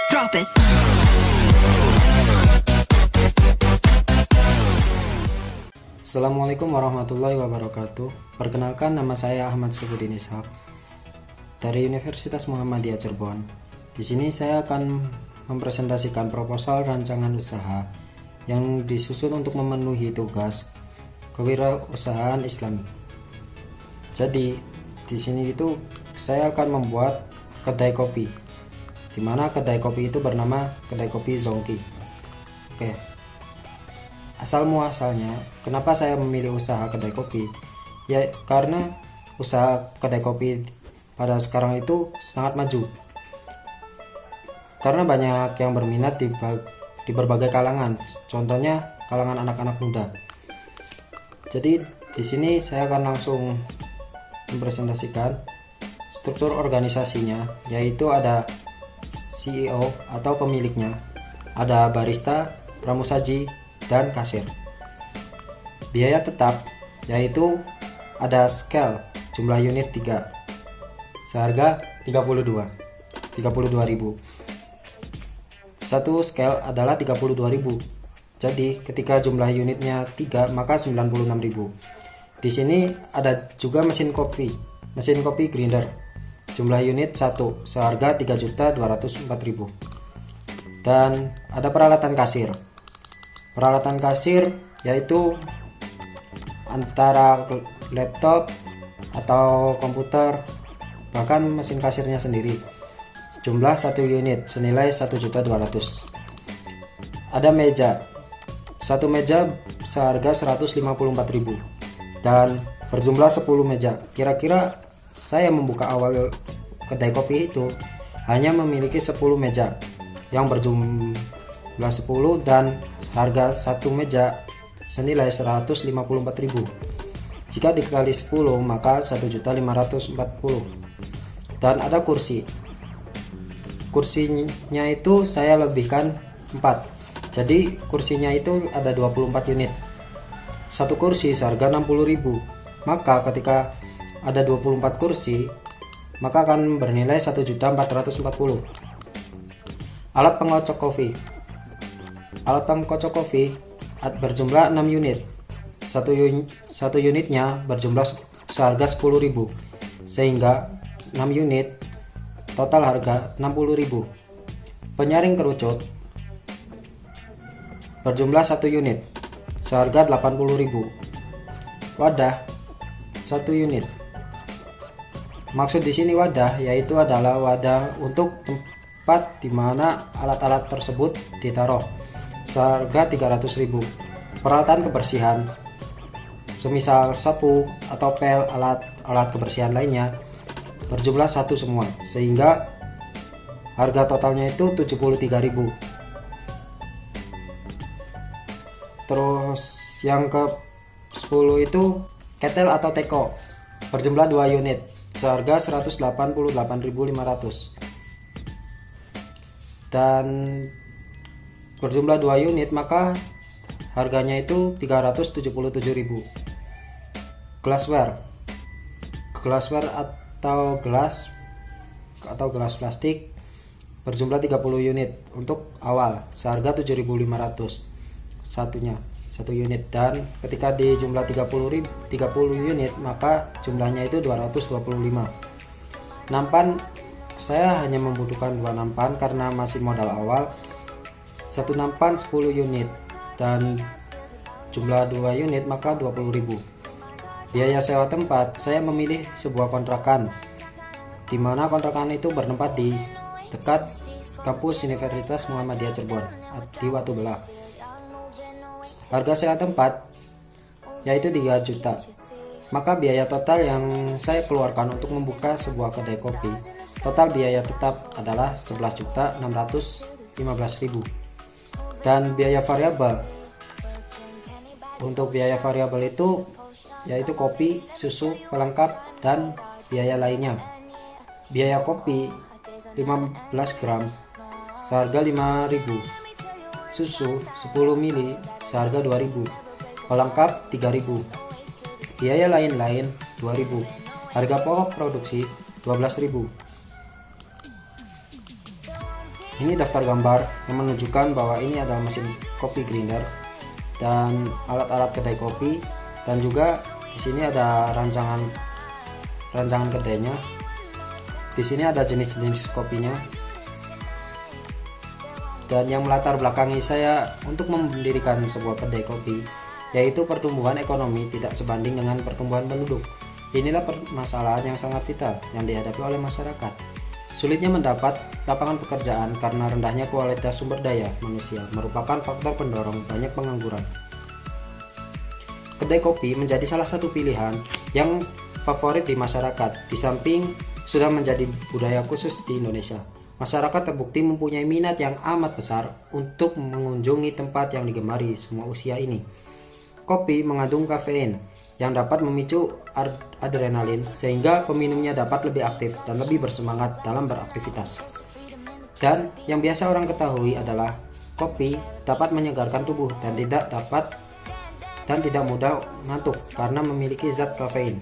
Drop it. Assalamualaikum warahmatullahi wabarakatuh. Perkenalkan, nama saya Ahmad Syafruddin Ishaq dari Universitas Muhammadiyah Cirebon. Di sini saya akan mempresentasikan proposal rancangan usaha yang disusun untuk memenuhi tugas kewirausahaan Islami. Jadi, di sini itu saya akan membuat kedai kopi, di mana kedai kopi itu bernama Kedai Kopi Zongki. Oke. Asal muasalnya, kenapa saya memilih usaha kedai kopi? Ya, karena usaha kedai kopi pada sekarang itu sangat maju. Karena banyak yang berminat di berbagai kalangan, contohnya kalangan anak-anak muda. Jadi di sini saya akan langsung mempresentasikan struktur organisasinya, yaitu ada CEO atau pemiliknya, ada barista, pramusaji, dan kasir. Biaya tetap yaitu ada scale jumlah unit 3 seharga 32.000. Satu scale adalah 32.000. Jadi ketika jumlah unitnya 3 maka 96.000. Di sini ada juga mesin kopi grinder. Jumlah unit 1 seharga 3.204.000. Dan ada peralatan kasir. Peralatan kasir yaitu antara laptop atau komputer, bahkan mesin kasirnya sendiri. Jumlah 1 unit senilai 1.200.000. Ada meja. 1 meja seharga 154.000 dan berjumlah 10 meja. Kira-kira saya membuka awal kedai kopi itu hanya memiliki 10 meja yang berjumlah 10 dan harga 1 meja senilai 154.000. Jika dikali 10 maka 1.540.000. Dan ada kursi. Kursinya itu saya lebihkan 4. Jadi kursinya itu ada 24 unit. Satu kursi seharga 60.000. Maka ketika ada 24 kursi maka akan bernilai 1.440.000. Alat pengocok kopi. Alat pengocok kopi berjumlah 6 unit. Satu unitnya berjumlah seharga 10.000, sehingga 6 unit total harga 60.000. Penyaring kerucut berjumlah 1 unit seharga 80.000. Wadah 1 unit. Maksud di sini wadah yaitu adalah wadah untuk tempat di mana alat-alat tersebut ditaruh, seharga 300.000. Peralatan kebersihan semisal sapu atau pel, alat kebersihan lainnya berjumlah 1 semua, sehingga harga totalnya itu 73.000. Terus yang ke 10 itu ketel atau teko berjumlah 2 unit seharga 188.500 dan berjumlah 2 unit maka harganya itu 377.000. Glassware atau gelas plastik berjumlah 30 unit untuk awal seharga 7.500 satu unit, dan ketika di jumlah 30 unit maka jumlahnya itu 225. Nampan saya hanya membutuhkan 2 nampan karena masih modal awal. Satu nampan 10 unit dan jumlah 2 unit maka 20.000. Biaya sewa tempat, saya memilih sebuah kontrakan di mana kontrakan itu bertempat di dekat kampus Universitas Muhammadiyah Cirebon di Watu Belah. Harga sewa tempat yaitu 3 juta. Maka biaya total yang saya keluarkan untuk membuka sebuah kedai kopi, total biaya tetap adalah 11.615.000. Dan biaya variabel, untuk biaya variabel itu yaitu kopi, susu, pelengkap, dan biaya lainnya. Biaya kopi 15 gram seharga 5.000, susu 10 mili seharga 2.000, pelengkap 3.000, biaya lain-lain 2.000, harga pokok produksi 12.000. Ini daftar gambar yang menunjukkan bahwa ini adalah mesin kopi grinder dan alat-alat kedai kopi, dan juga di sini ada rancangan kedainya. Di sini ada jenis-jenis kopinya. Dan yang melatar belakangi saya untuk mendirikan sebuah kedai kopi yaitu pertumbuhan ekonomi tidak sebanding dengan pertumbuhan penduduk. Inilah permasalahan yang sangat vital yang dihadapi oleh masyarakat. Sulitnya mendapat lapangan pekerjaan karena rendahnya kualitas sumber daya manusia merupakan faktor pendorong banyak pengangguran. Kedai kopi menjadi salah satu pilihan yang favorit di masyarakat. Di samping sudah menjadi budaya khusus di Indonesia, masyarakat terbukti mempunyai minat yang amat besar untuk mengunjungi tempat yang digemari semua usia ini. Kopi mengandung kafein yang dapat memicu adrenalin sehingga peminumnya dapat lebih aktif dan lebih bersemangat dalam beraktivitas. Dan yang biasa orang ketahui adalah kopi dapat menyegarkan tubuh dan tidak mudah ngantuk karena memiliki zat kafein.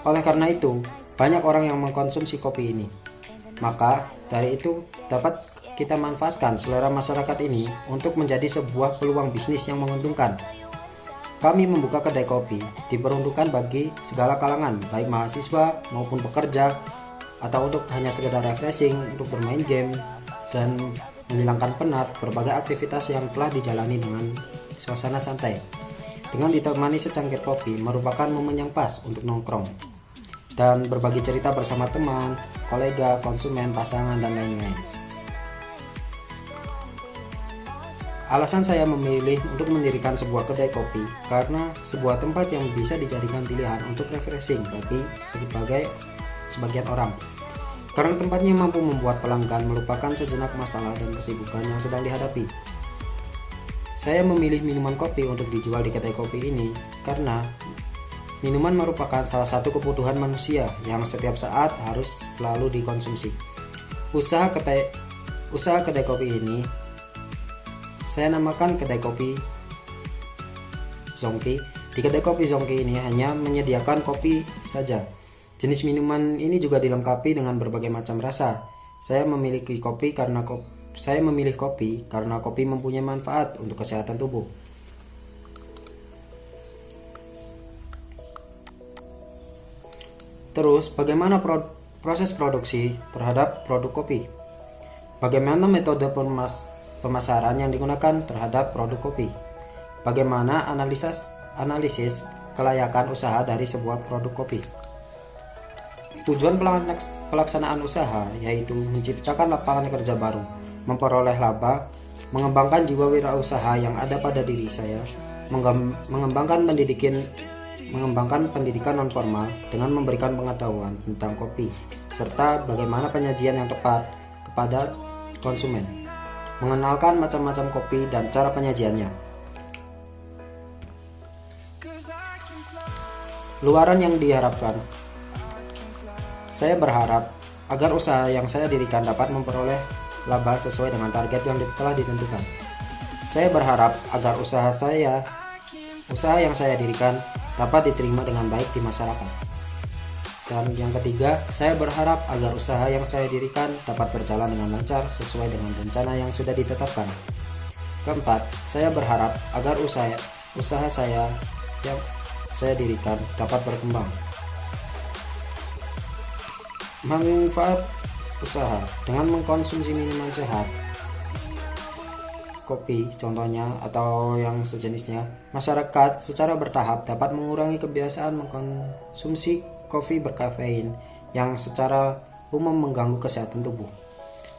Oleh karena itu, banyak orang yang mengkonsumsi kopi ini. Maka dari itu dapat kita manfaatkan selera masyarakat ini untuk menjadi sebuah peluang bisnis yang menguntungkan. Kami membuka kedai kopi diperuntukkan bagi segala kalangan, baik mahasiswa maupun pekerja, atau untuk hanya sekedar refreshing, untuk bermain game dan menghilangkan penat. Berbagai aktivitas yang telah dijalani dengan suasana santai dengan ditemani secangkir kopi merupakan momen yang pas untuk nongkrong dan berbagi cerita bersama teman, kolega, konsumen, pasangan, dan lain-lain. Alasan saya memilih untuk mendirikan sebuah kedai kopi karena sebuah tempat yang bisa dijadikan pilihan untuk refreshing bagi sebagian orang. Karena tempatnya mampu membuat pelanggan melupakan sejenak masalah dan kesibukan yang sedang dihadapi. Saya memilih minuman kopi untuk dijual di kedai kopi ini karena minuman merupakan salah satu kebutuhan manusia yang setiap saat harus selalu dikonsumsi. Usaha kedai kopi ini saya namakan kedai kopi Zongki. Di kedai kopi Zongki ini hanya menyediakan kopi saja. Jenis minuman ini juga dilengkapi dengan berbagai macam rasa. Saya memilih kopi karena kopi mempunyai manfaat untuk kesehatan tubuh. Terus, bagaimana proses produksi terhadap produk kopi? Bagaimana metode pemasaran yang digunakan terhadap produk kopi? Bagaimana analisis kelayakan usaha dari sebuah produk kopi? Tujuan pelaksanaan usaha yaitu menciptakan lapangan kerja baru, memperoleh laba, mengembangkan jiwa wirausaha yang ada pada diri saya, mengembangkan pendidikan non-formal dengan memberikan pengetahuan tentang kopi, serta bagaimana penyajian yang tepat kepada konsumen, mengenalkan macam-macam kopi dan cara penyajiannya. Luaran yang diharapkan. Saya berharap agar usaha yang saya dirikan dapat memperoleh laba sesuai dengan target yang telah ditentukan. Saya berharap agar usaha yang saya dirikan dapat diterima dengan baik di masyarakat. Dan yang ketiga, saya berharap agar usaha yang saya dirikan dapat berjalan dengan lancar sesuai dengan rencana yang sudah ditetapkan. Keempat, saya berharap agar usaha saya yang saya dirikan dapat berkembang. Manfaat usaha dengan mengkonsumsi minuman sehat, kopi contohnya atau yang sejenisnya, masyarakat secara bertahap dapat mengurangi kebiasaan mengkonsumsi kopi berkafein yang secara umum mengganggu kesehatan tubuh,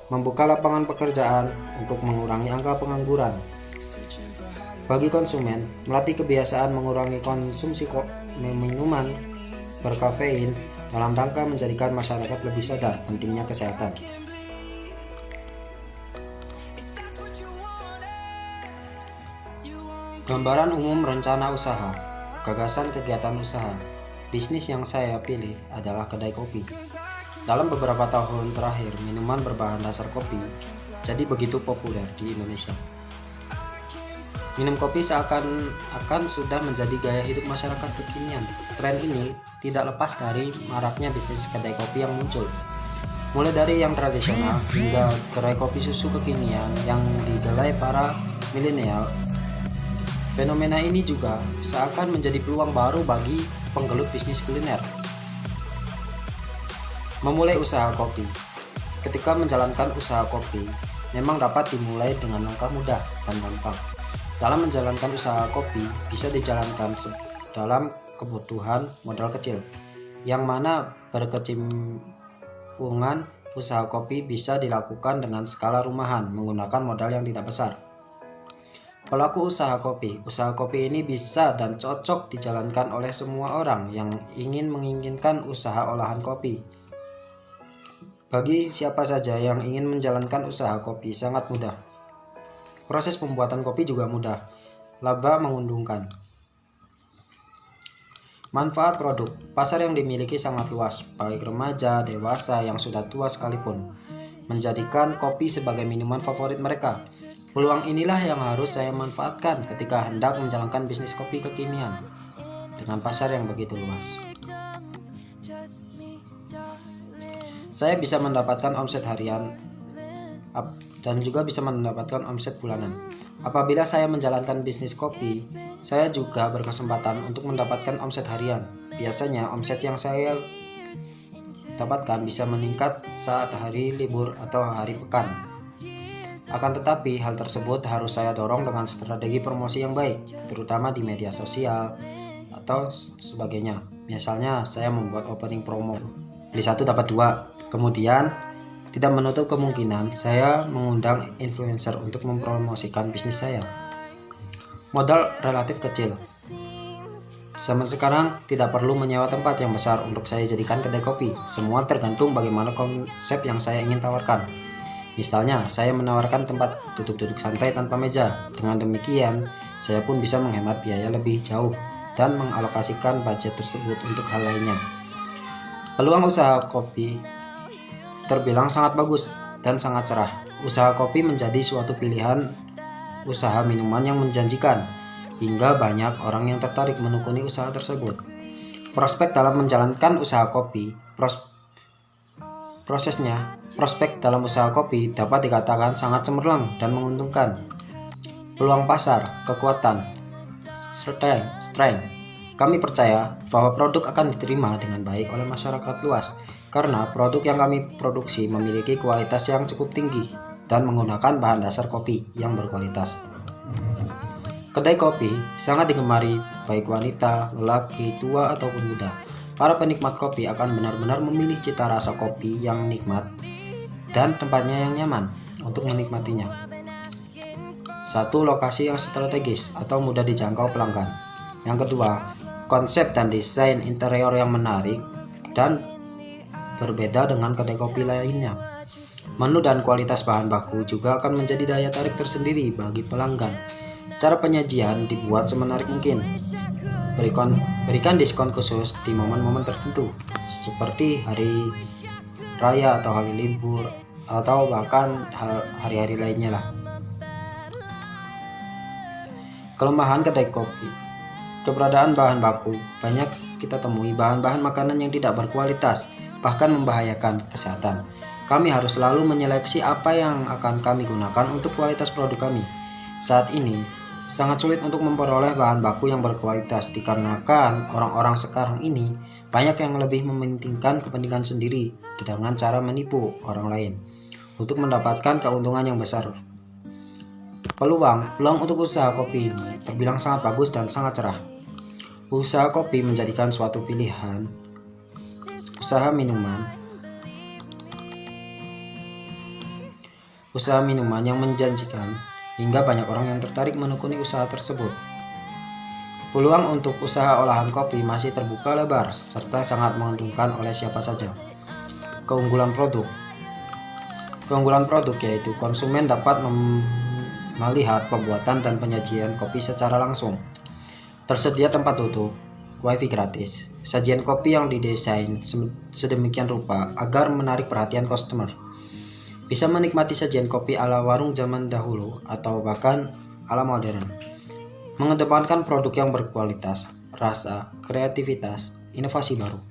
membuka lapangan pekerjaan untuk mengurangi angka pengangguran. Bagi konsumen, melatih kebiasaan mengurangi konsumsi minuman berkafein dalam rangka menjadikan masyarakat lebih sadar pentingnya kesehatan. Gambaran umum rencana usaha, gagasan kegiatan usaha. Bisnis yang saya pilih adalah kedai kopi. Dalam beberapa tahun terakhir, minuman berbahan dasar kopi jadi begitu populer di Indonesia. Minum kopi seakan-akan sudah menjadi gaya hidup masyarakat kekinian. Tren ini tidak lepas dari maraknya bisnis kedai kopi yang muncul. mulai dari yang tradisional hingga gerai kopi susu kekinian yang digelai para milenial. Fenomena ini juga seakan menjadi peluang baru bagi penggelut bisnis kuliner. Memulai usaha kopi. Ketika menjalankan usaha kopi, memang dapat dimulai dengan langkah mudah dan gampang. Dalam menjalankan usaha kopi, bisa dijalankan dalam kebutuhan modal kecil, yang mana berkecimpungan usaha kopi bisa dilakukan dengan skala rumahan menggunakan modal yang tidak besar. Pelaku usaha kopi ini bisa dan cocok dijalankan oleh semua orang yang menginginkan usaha olahan kopi. Bagi siapa saja yang ingin menjalankan usaha kopi sangat mudah. Proses pembuatan kopi juga mudah, laba menguntungkan. Manfaat produk, pasar yang dimiliki sangat luas, baik remaja, dewasa, yang sudah tua sekalipun, menjadikan kopi sebagai minuman favorit mereka. Peluang inilah yang harus saya manfaatkan ketika hendak menjalankan bisnis kopi kekinian dengan pasar yang begitu luas. Saya bisa mendapatkan omset harian dan juga bisa mendapatkan omset bulanan. Apabila saya menjalankan bisnis kopi, saya juga berkesempatan untuk mendapatkan omset harian. Biasanya omset yang saya dapatkan bisa meningkat saat hari libur atau hari pekan. Akan tetapi hal tersebut harus saya dorong dengan strategi promosi yang baik, terutama di media sosial atau sebagainya. Misalnya saya membuat opening promo, beli 1 dapat 2. Kemudian tidak menutup kemungkinan saya mengundang influencer untuk mempromosikan bisnis saya. Modal relatif kecil. Zaman sekarang tidak perlu menyewa tempat yang besar untuk saya jadikan kedai kopi. Semua tergantung bagaimana konsep yang saya ingin tawarkan. Misalnya, saya menawarkan tempat duduk-duduk santai tanpa meja. Dengan demikian, saya pun bisa menghemat biaya lebih jauh dan mengalokasikan budget tersebut untuk hal lainnya. Peluang usaha kopi terbilang sangat bagus dan sangat cerah. Usaha kopi menjadi suatu pilihan usaha minuman yang menjanjikan, hingga banyak orang yang tertarik menekuni usaha tersebut. Prospek dalam menjalankan usaha kopi, prospek dalam usaha kopi dapat dikatakan sangat cemerlang dan menguntungkan. Peluang pasar, kekuatan, strength. Kami percaya bahwa produk akan diterima dengan baik oleh masyarakat luas karena produk yang kami produksi memiliki kualitas yang cukup tinggi dan menggunakan bahan dasar kopi yang berkualitas. Kedai kopi sangat digemari baik wanita, lelaki, tua ataupun muda. Para penikmat kopi akan benar-benar memilih cita rasa kopi yang nikmat dan tempatnya yang nyaman untuk menikmatinya. 1. Lokasi yang strategis atau mudah dijangkau pelanggan. Yang kedua, konsep dan desain interior yang menarik dan berbeda dengan kedai kopi lainnya. Menu dan kualitas bahan baku juga akan menjadi daya tarik tersendiri bagi pelanggan. Cara penyajian dibuat semenarik mungkin. Berikan diskon khusus di momen-momen tertentu seperti hari raya atau hari libur atau bahkan hari-hari lainnya lah. Kelemahan kedai kopi. Keberadaan bahan baku. Banyak kita temui bahan-bahan makanan yang tidak berkualitas, bahkan membahayakan kesehatan. Kami harus selalu menyeleksi apa yang akan kami gunakan untuk kualitas produk kami. Saat ini sangat sulit untuk memperoleh bahan baku yang berkualitas dikarenakan orang-orang sekarang ini banyak yang lebih mementingkan kepentingan sendiri dengan cara menipu orang lain untuk mendapatkan keuntungan yang besar. Peluang untuk usaha kopi ini terbilang sangat bagus dan sangat cerah. Usaha kopi menjadikan suatu pilihan usaha minuman yang menjanjikan, hingga banyak orang yang tertarik menekuni usaha tersebut. Peluang untuk usaha olahan kopi masih terbuka lebar serta sangat menguntungkan oleh siapa saja. Keunggulan produk yaitu konsumen dapat melihat pembuatan dan penyajian kopi secara langsung. Tersedia tempat duduk, wifi gratis, sajian kopi yang didesain sedemikian rupa agar menarik perhatian customer. Bisa menikmati sajian kopi ala warung zaman dahulu atau bahkan ala modern. Mengedepankan produk yang berkualitas, rasa, kreativitas, inovasi baru.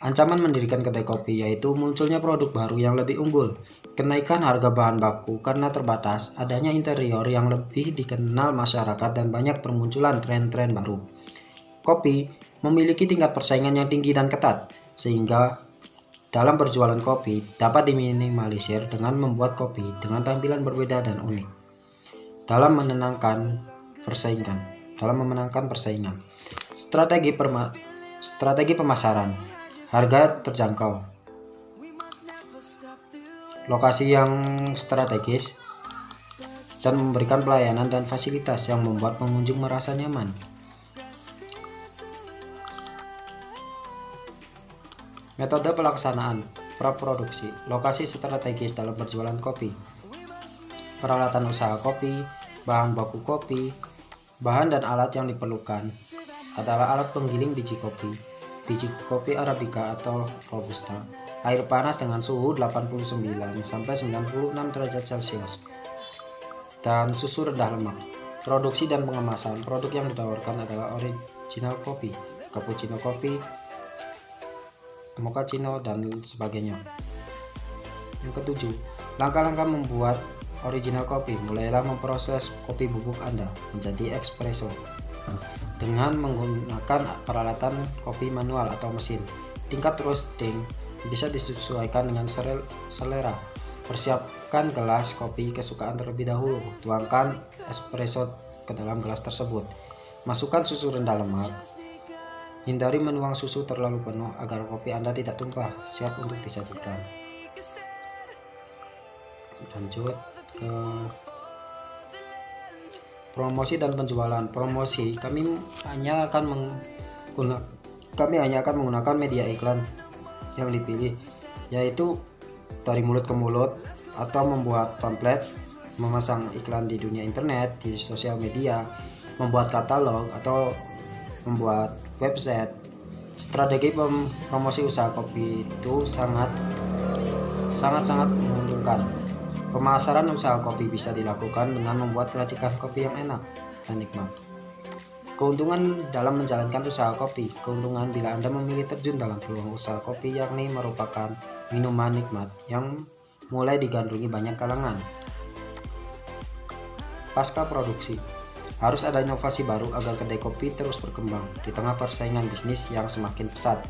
Ancaman mendirikan kedai kopi yaitu munculnya produk baru yang lebih unggul, kenaikan harga bahan baku karena terbatas, adanya interior yang lebih dikenal masyarakat, dan banyak permunculan tren-tren baru. Kopi memiliki tingkat persaingan yang tinggi dan ketat, sehingga dalam berjualan kopi dapat diminimalisir dengan membuat kopi dengan tampilan berbeda dan unik. Dalam memenangkan persaingan. Strategi pemasaran. Harga terjangkau. Lokasi yang strategis dan memberikan pelayanan dan fasilitas yang membuat pengunjung merasa nyaman. Metode pelaksanaan praproduksi. Lokasi strategis dalam berjualan kopi. Peralatan usaha kopi, bahan baku kopi, bahan dan alat yang diperlukan adalah alat penggiling biji kopi Arabica atau Robusta, air panas dengan suhu 89 sampai 96 derajat Celcius, dan susu rendah lemak. Produksi dan pengemasan. Produk yang ditawarkan adalah original kopi, cappuccino kopi, mochaccino, dan sebagainya. Yang ketujuh, langkah-langkah membuat original kopi. Mulailah memproses kopi bubuk Anda menjadi espresso dengan menggunakan peralatan kopi manual atau mesin. Tingkat roasting bisa disesuaikan dengan selera. Persiapkan gelas kopi kesukaan terlebih dahulu. Tuangkan espresso ke dalam gelas tersebut. Masukkan susu rendah lemak. Hindari menuang susu terlalu penuh agar kopi Anda tidak tumpah. Siap untuk disajikan. Lanjut ke promosi dan penjualan. Promosi, kami hanya akan menggunakan media iklan yang dipilih, yaitu dari mulut ke mulut, atau membuat pamflet, memasang iklan di dunia internet, di sosial media, membuat katalog, atau membuat website. Strategi promosi usaha kopi itu sangat menguntungkan. Pemasaran usaha kopi bisa dilakukan dengan membuat racikan kopi yang enak dan nikmat. Keuntungan dalam menjalankan usaha kopi. Keuntungan bila Anda memilih terjun dalam peluang usaha kopi, yakni merupakan minuman nikmat yang mulai digandrungi banyak kalangan. Pasca produksi. Harus ada inovasi baru agar kedai kopi terus berkembang di tengah persaingan bisnis yang semakin pesat,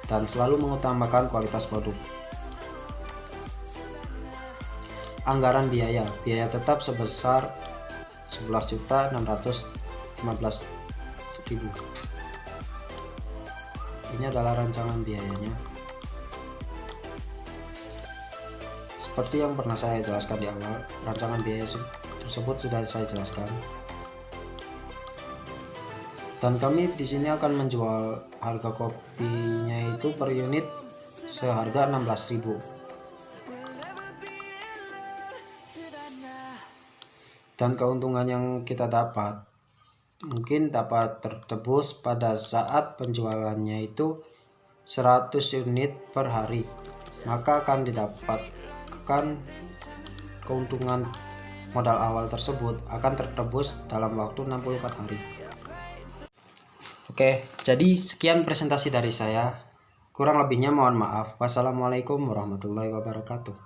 dan selalu mengutamakan kualitas produk. Anggaran biaya tetap sebesar 11.615.000. Ini adalah rancangan biayanya. Seperti yang pernah saya jelaskan di awal, rancangan biaya tersebut sudah saya jelaskan. Dan kami di sini akan menjual harga kopinya itu per unit seharga 16.000. Dan keuntungan yang kita dapat mungkin dapat tertebus pada saat penjualannya itu 100 unit per hari, maka akan didapatkan keuntungan modal awal tersebut akan tertebus dalam waktu 64 hari. Oke, jadi sekian presentasi dari saya. Kurang lebihnya mohon maaf. Wassalamualaikum warahmatullahi wabarakatuh.